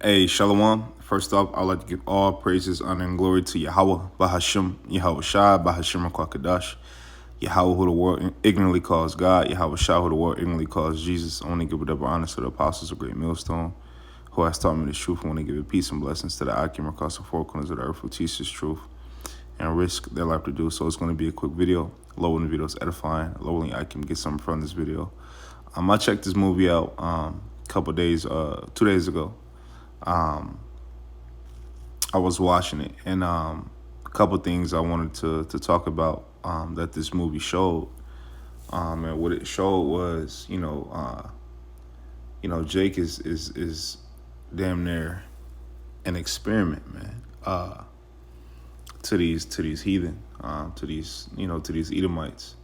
Hey, Shalom. First off, I'd like to give all praises, honor, and glory to Yahweh, Bahashim, Yahweh Shai, Bahashim Kwakadash, Yahweh, who the world ignorantly calls God, Yahweh Shai, who the world ignorantly calls Jesus. I want to give whatever honor to the apostles of Great Millstone, who has taught me the truth. I want to give it peace and blessings to the Akim across the four corners of the earth who teach this truth and risk their life to do so. It's going to be a quick video. Low in the video is edifying. Low in I can get something from this video. I checked this movie out a couple days, 2 days ago. I was watching it, and a couple things I wanted to talk about that this movie showed. And what it showed was, Jake is damn near an experiment, man. To these heathen, to these Edomites,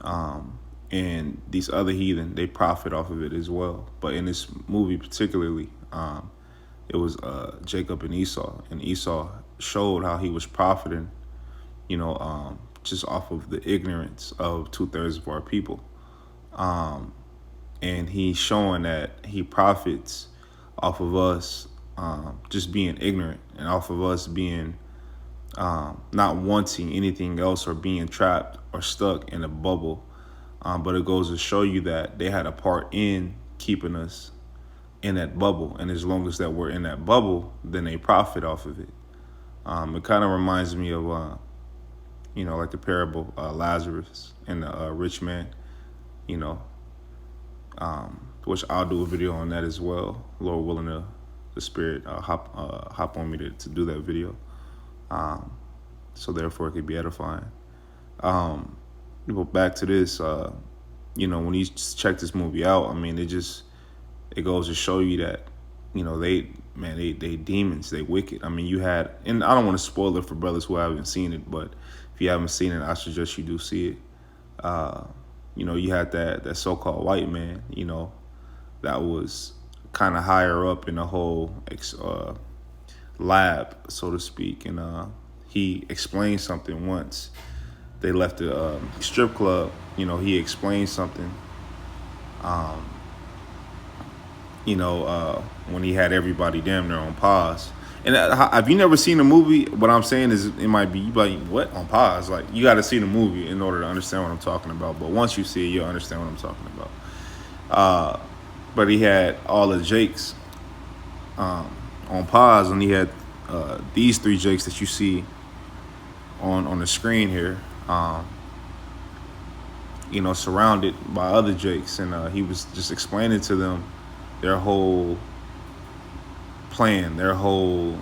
and these other heathen, they profit off of it as well. But in this movie particularly, it was Jacob and Esau showed how he was profiting, just off of the ignorance of 2/3 of our people, and he's showing that he profits off of us just being ignorant and off of us being not wanting anything else or being trapped or stuck in a bubble. But it goes to show you that they had a part in keeping us in that bubble, and as long as that we're in that bubble, then they profit off of it. It kind of reminds me of like the parable Lazarus and the rich man, which I'll do a video on that as well, Lord willing, the spirit hop on me to do that video, so therefore it could be edifying. But back to this, when you check this movie out, I mean, it goes to show you that, they demons, they wicked. I mean, you had, and I don't want to spoil it for brothers who haven't seen it, but if you haven't seen it, I suggest you do see it. You had that so-called white man, that was kind of higher up in the whole lab, so to speak, and he explained something once. They left the strip club, he explained something. When he had everybody damn near on pause. And have you never seen the movie? What I'm saying is, it might be, you like, what, on pause? Like, you got to see the movie in order to understand what I'm talking about. But once you see it, you'll understand what I'm talking about. But he had all the Jakes on pause, and he had these three Jakes that you see on the screen here, surrounded by other Jakes. And he was just explaining to them their whole plan, their whole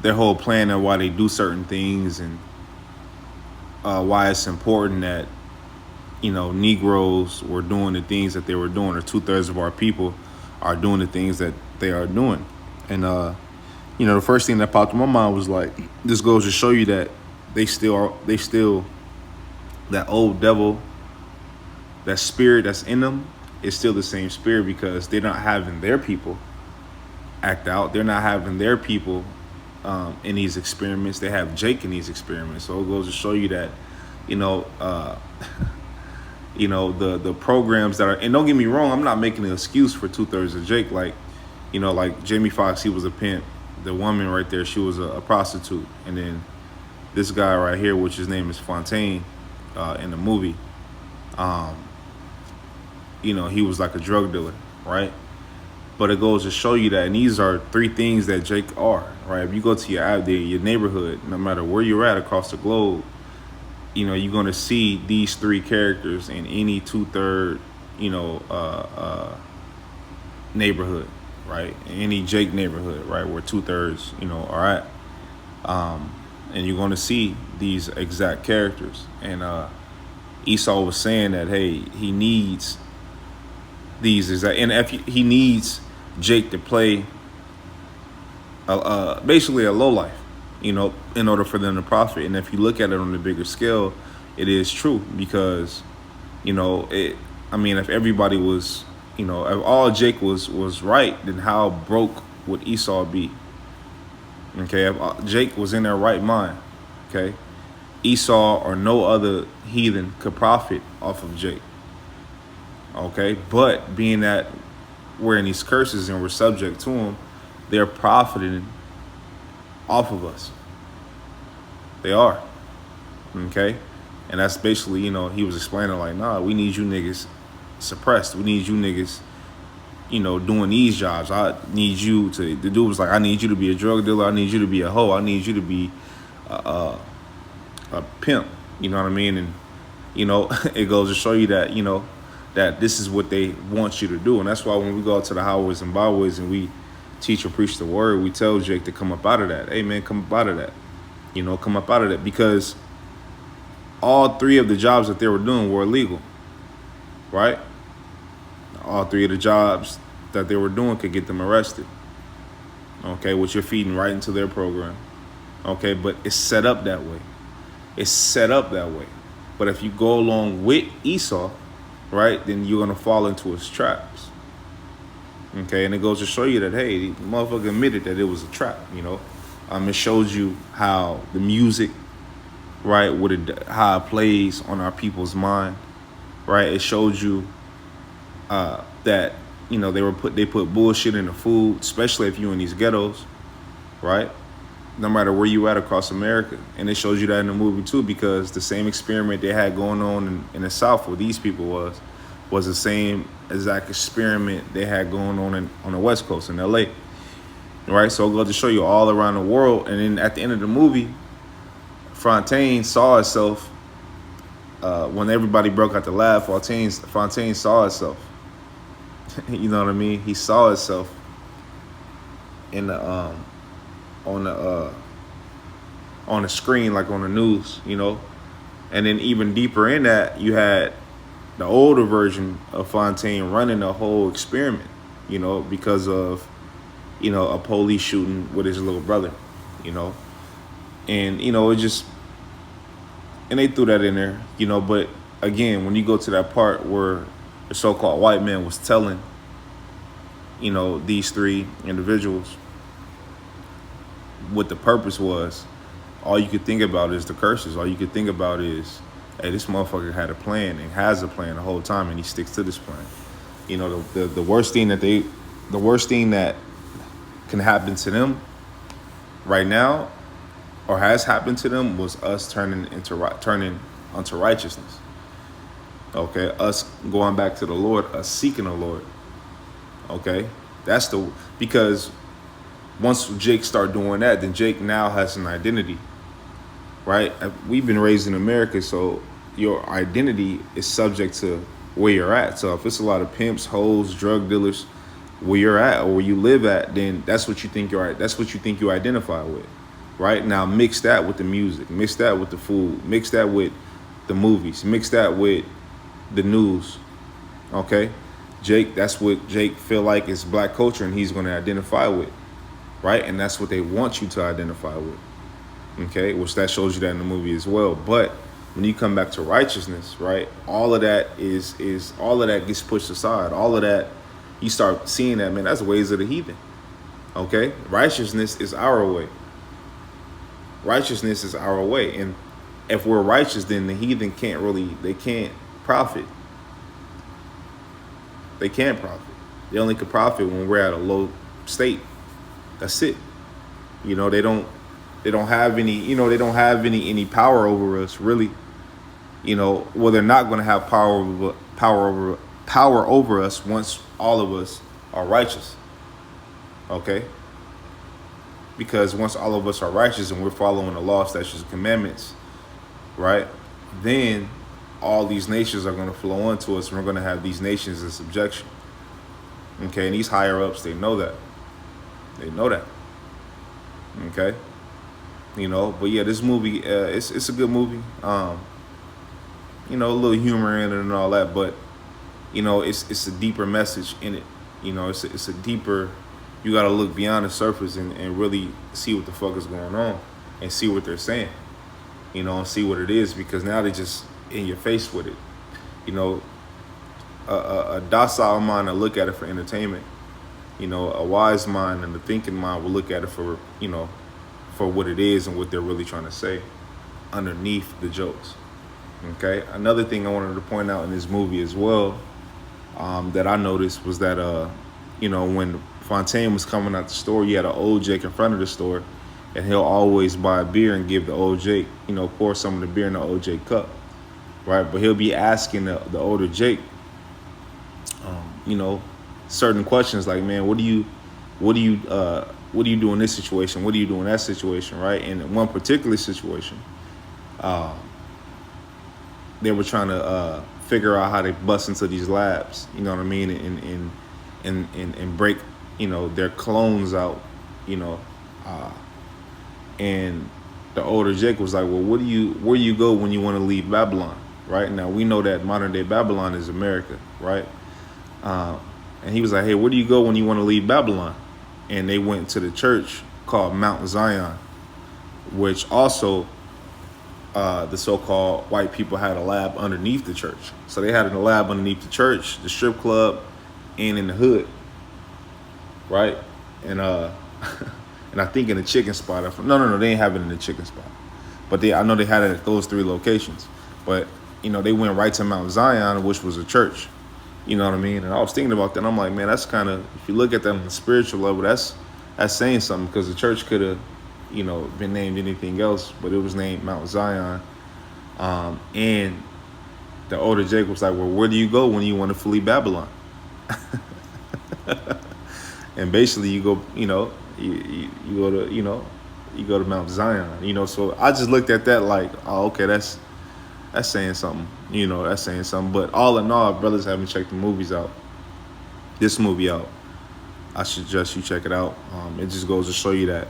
plan of why they do certain things, and why it's important that Negroes were doing the things that they were doing, or 2/3 of our people are doing the things that they are doing. And the first thing that popped in my mind was like, this goes to show you that they still that old devil, that spirit that's in them, is still the same spirit, because they're not having their people act out. They're not having their people in these experiments. They have Jake in these experiments. So it goes to show you that, the programs that are, and don't get me wrong, I'm not making an excuse for 2/3 of Jake. Like, like Jamie Foxx, he was a pimp. The woman right there, she was a prostitute. And then this guy right here, which his name is Fontaine, in the movie, he was like a drug dealer, right? But it goes to show you that, and these are three things that Jake are, right? If you go to your neighborhood, no matter where you're at across the globe, you're going to see these three characters in any 2/3, neighborhood, right? Any Jake neighborhood, right, where 2/3, are at. And you're going to see these exact characters. And Esau was saying that, hey, he needs these exact, and if he needs Jake to play basically a low life, in order for them to profit. And if you look at it on the bigger scale, it is true, because if everybody was, if all Jake was right, then how broke would Esau be? Okay, if Jake was in their right mind, okay, Esau or no other heathen could profit off of Jake. Okay, but being that wearing these curses and we're subject to them, they're profiting off of us. They are. Okay? And that's basically, he was explaining like, nah, we need you niggas suppressed. We need you niggas, doing these jobs. I need you to, the dude was like, I need you to be a drug dealer. I need you to be a hoe. I need you to be a pimp. You know what I mean? And, it goes to show you that, that this is what they want you to do. And that's why when we go out to the highways and byways and we teach or preach the word, we tell Jake to come up out of that. Hey, man, come up out of that. Come up out of that, because all three of the jobs that they were doing were illegal, right? All three of the jobs that they were doing could get them arrested, okay, which you're feeding right into their program, okay? But it's set up that way. It's set up that way. But if you go along with Esau, right, then you're going to fall into his traps, okay? And it goes to show you that, hey, the motherfucker admitted that it was a trap, It shows you how the music, right, how it plays on our people's mind, right? It shows you that they put bullshit in the food, especially if you're in these ghettos, right? No matter where you at across America, and it shows you that in the movie too, because the same experiment they had going on in the South where these people was the same exact experiment they had going on the West Coast in LA. Right, so it goes to show you all around the world. And then at the end of the movie, Fontaine saw itself, when everybody broke out the lab, Fontaine saw itself. You know what I mean? He saw itself in the on the screen, like on the news, And then even deeper in that, you had the older version of Fontaine running the whole experiment, because of a police shooting with his little brother, and, it just, and they threw that in there, but again, when you go to that part where the so-called white man was telling, these three individuals what the purpose was, all you could think about is the curses. All you could think about is, hey, this motherfucker had a plan and has a plan the whole time, and he sticks to this plan. The worst thing that can happen to them right now, or has happened to them, was us turning unto righteousness. Okay, us going back to the Lord, us seeking the Lord. Okay, because once Jake start doing that, then Jake now has an identity, right? We've been raised in America, so your identity is subject to where you're at. So if it's a lot of pimps, hoes, drug dealers, where you're at or where you live at, then that's what you think you identify with, right? Now mix that with the music, mix that with the food, mix that with the movies, mix that with the news, okay? That's what Jake feel like is black culture, and he's going to identify with, right? And that's what they want you to identify with, okay? Which that shows you that in the movie as well. But when you come back to righteousness, right, all of that gets pushed aside. All of that, you start seeing that, man, that's ways of the heathen. Okay? Righteousness is our way. Righteousness is our way. And if we're righteous, then the heathen can't profit. They can't profit. They only can profit when we're at a low state. That's it. They don't have any power over us, really. Well, they're not going to have power over us once all of us are righteous. Okay? Because once all of us are righteous and we're following the law, statutes, and commandments, right, then all these nations are going to flow onto us, and we're going to have these nations in subjection. Okay? And these higher ups, they know that. Okay? But yeah, this movie, it's a good movie. A little humor in it and all that, but it's a deeper message in it. It's a deeper. You got to look beyond the surface and really see what the fuck is going on and see what they're saying. And see what it is, because now they're just in your face with it. A docile mind will look at it for entertainment. A wise mind and a thinking mind will look at it for what it is and what they're really trying to say underneath the jokes. Okay. Another thing I wanted to point out in this movie as well, that I noticed was that when Fontaine was coming out the store, you had an old Jake in front of the store, and he'll always buy a beer and give the old Jake, pour some of the beer in the old Jake cup, right? But he'll be asking the older Jake, certain questions like, man, what do you do in this situation? What do you do in that situation, right? And in one particular situation, they were trying to figure out how to bust into these labs, you know what I mean, and break, their clones out, and the older Jake was like, well, where do you go when you want to leave Babylon, right? Now we know that modern day Babylon is America, right? And he was like, hey, where do you go when you want to leave Babylon? And they went to the church called Mount Zion, which also the so-called white people had a lab underneath the church. So they had a lab underneath the church, the strip club, and in the hood, right? And and I think in the chicken spot. No, they didn't have it in the chicken spot, but I know they had it at those 3 locations. But they went right to Mount Zion, which was a church. You know what I mean? And I was thinking about that. And I'm like, man, that's kind of, if you look at that on the spiritual level, that's saying something, because the church could have, been named anything else, but it was named Mount Zion. And the older Jake was like, well, where do you go when you want to flee Babylon? And basically you go, you go to Mount Zion, So I just looked at that like, oh, okay, that's saying something, that's saying something. But all in all, brothers haven't checked the movies out. This movie out, I suggest you check it out. It just goes to show you that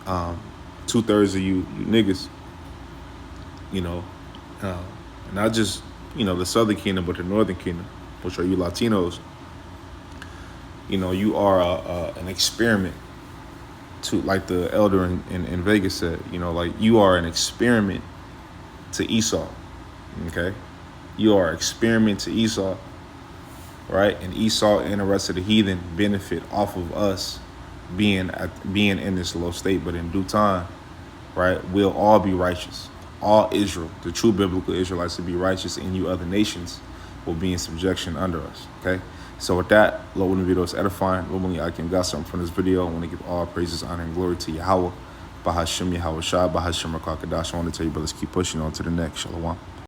2/3 of you niggas, and not just, the Southern Kingdom, but the Northern Kingdom, which are you Latinos, you are an experiment to, like the elder in Vegas said, like you are an experiment to Esau, okay? You are an experiment to Esau, right? And Esau and the rest of the heathen benefit off of us being in this low state, but in due time, right, we'll all be righteous. All Israel, the true biblical Israelites, will be righteous, and you other nations will be in subjection under us, okay? So with that, Lord, when the video is edifying, normally I can got something from this video. I want to give all praises, honor, and glory to Yahweh, Bahashem Yahweh Shai, Bahashem Rakakadash. I want to tell you, brothers, keep pushing on to the next. Shalom.